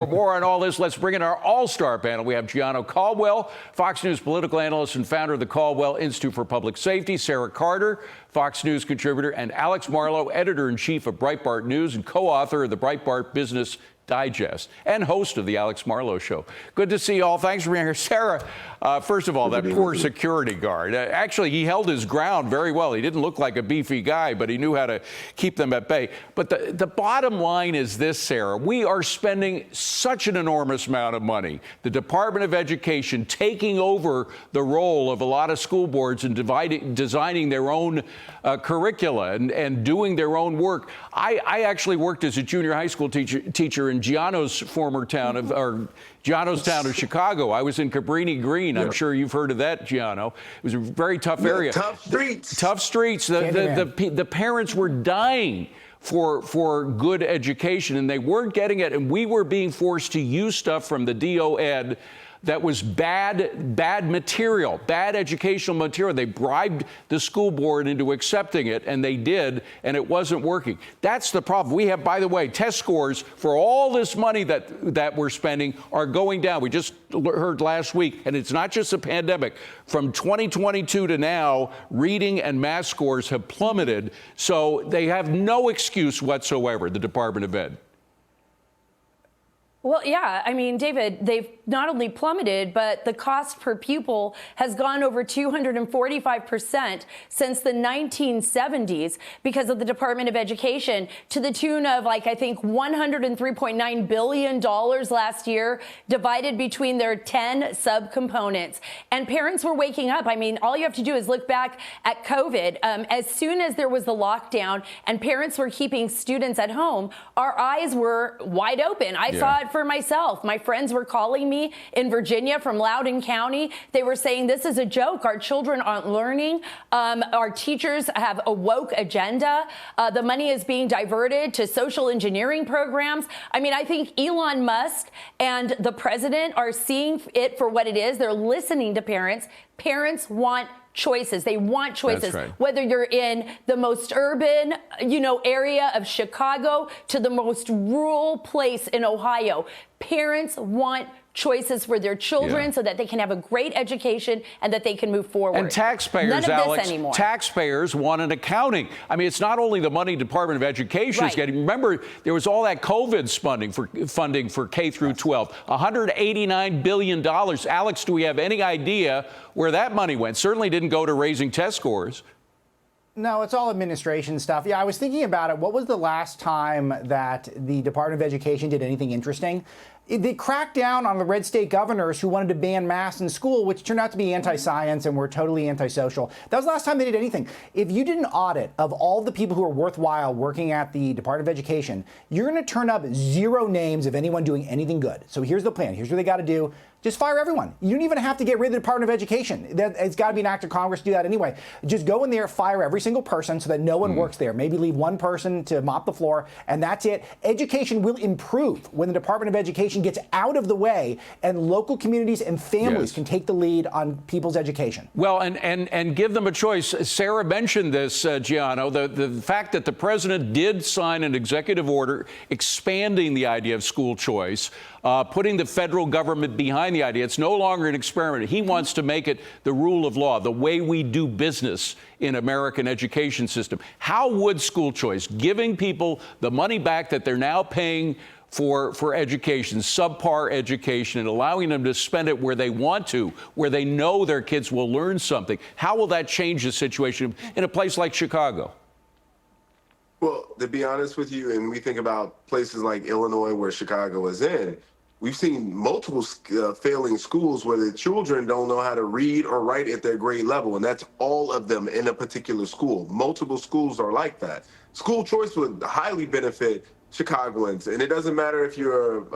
For more on all this, let's bring in our all-star panel. We have Gianno Caldwell, Fox News political analyst and founder of the Caldwell Institute for Public Safety, Sara Carter, Fox News contributor, and Alex Marlow, editor-in-chief of Breitbart News and co-author of the Breitbart Business Digest and host of the Alex Marlow Show. Good to see you all. Thanks for being here. Sara, first of all, that poor security guard. Actually, he held his ground very well. He didn't look like a beefy guy, but he knew how to keep them at bay. But the bottom line is this, Sara. We are spending such an enormous amount of money. The Department of Education taking over the role of a lot of school boards and designing their own curricula and doing their own work. I actually worked as a junior high school teacher in Gianno's former town Gianno's town of Chicago. I was in Cabrini Green. I'm sure you've heard of that, Gianno. It was a very tough area. Tough streets. Tough streets. The parents were dying for good education, and they weren't getting it, and we were being forced to use stuff from the DO Ed that was bad material, bad educational material. They bribed the school board into accepting it, and they did, and it wasn't working. That's the problem. We have, by the way, test scores for all this money that we're spending are going down. We just heard last week, and it's not just a pandemic. From 2022 to now, reading and math scores have plummeted, so they have no excuse whatsoever, the Department of Ed. Well, yeah, I mean, David, they've not only plummeted, but the cost per pupil has gone over 245% since the 1970s because of the Department of Education, to the tune of, like, I think $103.9 billion last year, divided between their 10 subcomponents. And parents were waking up. I mean, all you have to do is look back at COVID. As soon as there was the lockdown and parents were keeping students at home, our eyes were wide open. I saw it for myself. My friends were calling me in Virginia from Loudoun County. They were saying, this is a joke. Our children aren't learning. Our teachers have a woke agenda. The money is being diverted to social engineering programs. I mean, I think Elon Musk and the president are seeing it for what it is. They're listening to parents. Parents want choices. They want choices. That's right. Whether you're in the most urban, area of Chicago to the most rural place in Ohio. Parents want choices for their children so that they can have a great education and that they can move forward. And taxpayers, none of Alex, this anymore. Taxpayers want an accounting. I mean, it's not only the money Department of Education is getting. Remember, there was all that COVID funding for K through 12, $189 billion. Alex, do we have any idea where that money went? Certainly didn't go to raising test scores. No, it's all administration stuff. Yeah, I was thinking about it. What was the last time that the Department of Education did anything interesting? They cracked down on the red state governors who wanted to ban masks in school, which turned out to be anti-science and were totally antisocial. That was the last time they did anything. If you did an audit of all the people who are worthwhile working at the Department of Education, you're going to turn up 0 names of anyone doing anything good. So here's the plan. Here's what they got to do. Just fire everyone. You don't even have to get rid of the Department of Education. It's got to be an act of Congress to do that anyway. Just go in there, fire every single person so that no one works there. Maybe leave one person to mop the floor, and that's it. Education will improve when the Department of Education gets out of the way and local communities and families can take the lead on people's education. Well, and give them a choice. Sara mentioned this, Gianno, the fact that the president did sign an executive order expanding the idea of school choice, putting the federal government behind the idea. It's no longer an experiment. He wants to make it the rule of law, the way we do business in American education system. How would school choice, giving people the money back that they're now paying for education, subpar education, and allowing them to spend it where they want to, where they know their kids will learn something, how will that change the situation in a place like Chicago? Well, to be honest with you, and we think about places like Illinois where Chicago is in, we've seen multiple failing schools where the children don't know how to read or write at their grade level, and that's all of them in a particular school. Multiple schools are like that. School choice would highly benefit Chicagoans, and it doesn't matter if you're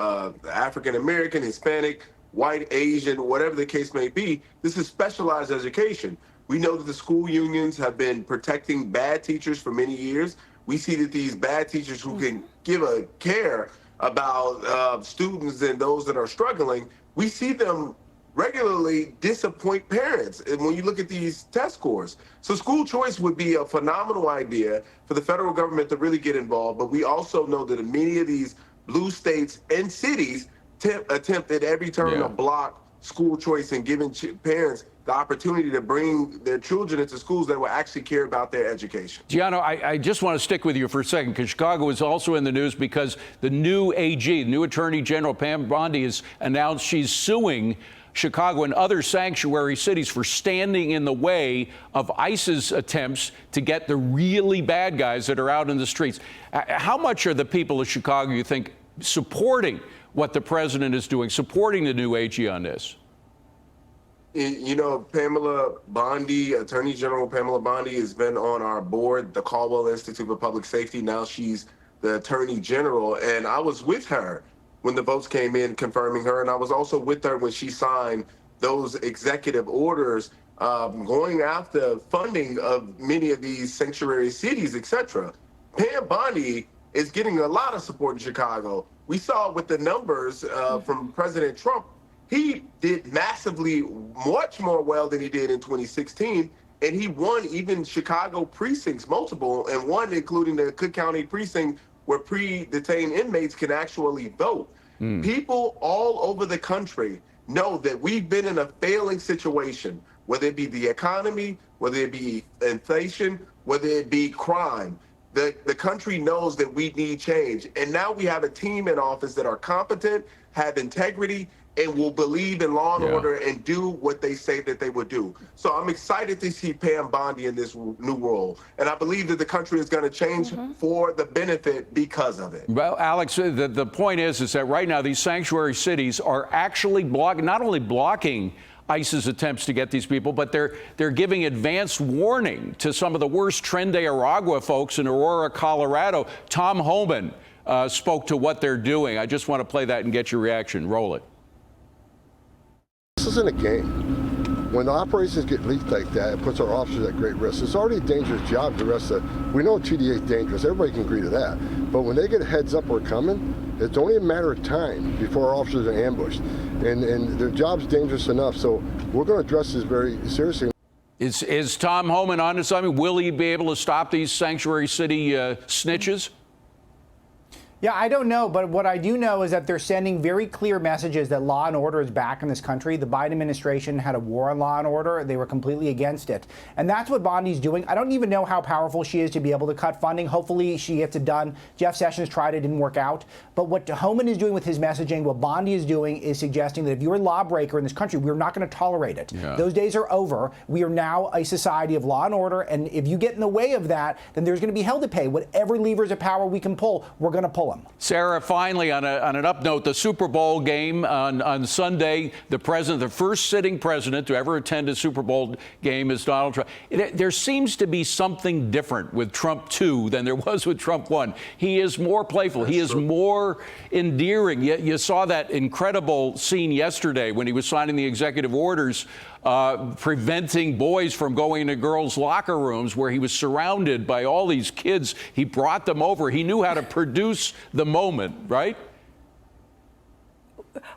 African American, Hispanic, white, Asian, whatever the case may be. This is specialized education. We know that the school unions have been protecting bad teachers for many years. We see that these bad teachers who can give a care about students and those that are struggling, we see them regularly disappoint parents. And when you look at these test scores, so school choice would be a phenomenal idea for the federal government to really get involved. But we also know that in many of these blue states and cities, attempt at every turn to block school choice and giving parents the opportunity to bring their children into schools that will actually care about their education. Gianno, I just want to stick with you for a second, because Chicago is also in the news because the new AG, the new Attorney General, Pam Bondi, has announced she's suing Chicago and other sanctuary cities for standing in the way of ICE's attempts to get the really bad guys that are out in the streets. How much are the people of Chicago, you think, supporting what the president is doing, supporting the new AG on this? You know, Pamela Bondi, Attorney General Pamela Bondi, has been on our board, the Caldwell Institute for Public Safety. Now she's the Attorney General, and I was with her when the votes came in confirming her, and I was also with her when she signed those executive orders going after funding of many of these sanctuary cities, etc. Pam Bondi is getting a lot of support in Chicago. We saw with the numbers from President Trump. He did massively much more well than he did in 2016, and he won even Chicago precincts, multiple, and one including the Cook County precinct where pre-detained inmates can actually vote. People all over the country know that we've been in a failing situation, whether it be the economy, whether it be inflation, whether it be crime. The country knows that we need change. And now we have a team in office that are competent, have integrity, and will believe in law and order and do what they say that they would do. So I'm excited to see Pam Bondi in this new role. And I believe that the country is going to change for the benefit because of it. Well, Alex, the point is that right now these sanctuary cities are actually not only blocking ICE's attempts to get these people, but they're giving advance warning to some of the worst Tren de Aragua folks in Aurora, Colorado. Tom Homan spoke to what they're doing. I just want to play that and get your reaction. Roll it. This isn't a game. When the operations get leaked like that, it puts our officers at great risk. It's already a dangerous job. We know TDA is dangerous. Everybody can agree to that. But when they get a heads up we're coming, it's only a matter of time before our officers are ambushed. And their job's dangerous enough. So we're going to address this very seriously. Is Tom Homan on to something? Will he be able to stop these sanctuary city snitches? Yeah, I don't know, but what I do know is that they're sending very clear messages that law and order is back in this country. The Biden administration had a war on law and order. They were completely against it. And that's what Bondi's doing. I don't even know how powerful she is to be able to cut funding. Hopefully she gets it done. Jeff Sessions tried it, didn't work out. But what Homan is doing with his messaging, what Bondi is doing is suggesting that if you're a lawbreaker in this country, we're not going to tolerate it. Those days are over. We are now a society of law and order. And if you get in the way of that, then there's going to be hell to pay. Whatever levers of power we can pull, we're going to pull them. Sarah, finally, on an up note, the Super Bowl game on Sunday, the first sitting president to ever attend a Super Bowl game is Donald Trump. There seems to be something different with Trump 2 than there was with Trump 1. He is more playful. He is more endearing. You saw that incredible scene yesterday when he was signing the executive orders preventing boys from going into girls' locker rooms, where he was surrounded by all these kids. He brought them over. He knew how to produce the moment, right?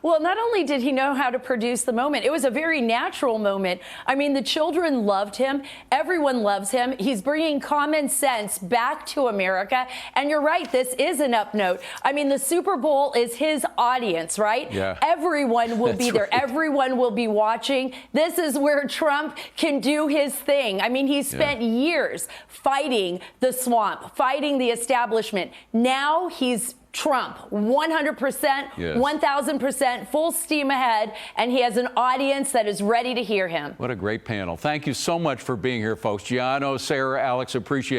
Well, not only did he know how to produce the moment, it was a very natural moment. I mean, the children loved him. Everyone loves him. He's bringing common sense back to America. And you're right, this is an up note. I mean, the Super Bowl is his audience, right? Yeah. Everyone will be there. Right. Everyone will be watching. This is where Trump can do his thing. I mean, he spent years fighting the swamp, fighting the establishment. Now he's Trump, 100%, 1,000%, full steam ahead, and he has an audience that is ready to hear him. What a great panel. Thank you so much for being here, folks. Gianno, Sarah, Alex, appreciate it.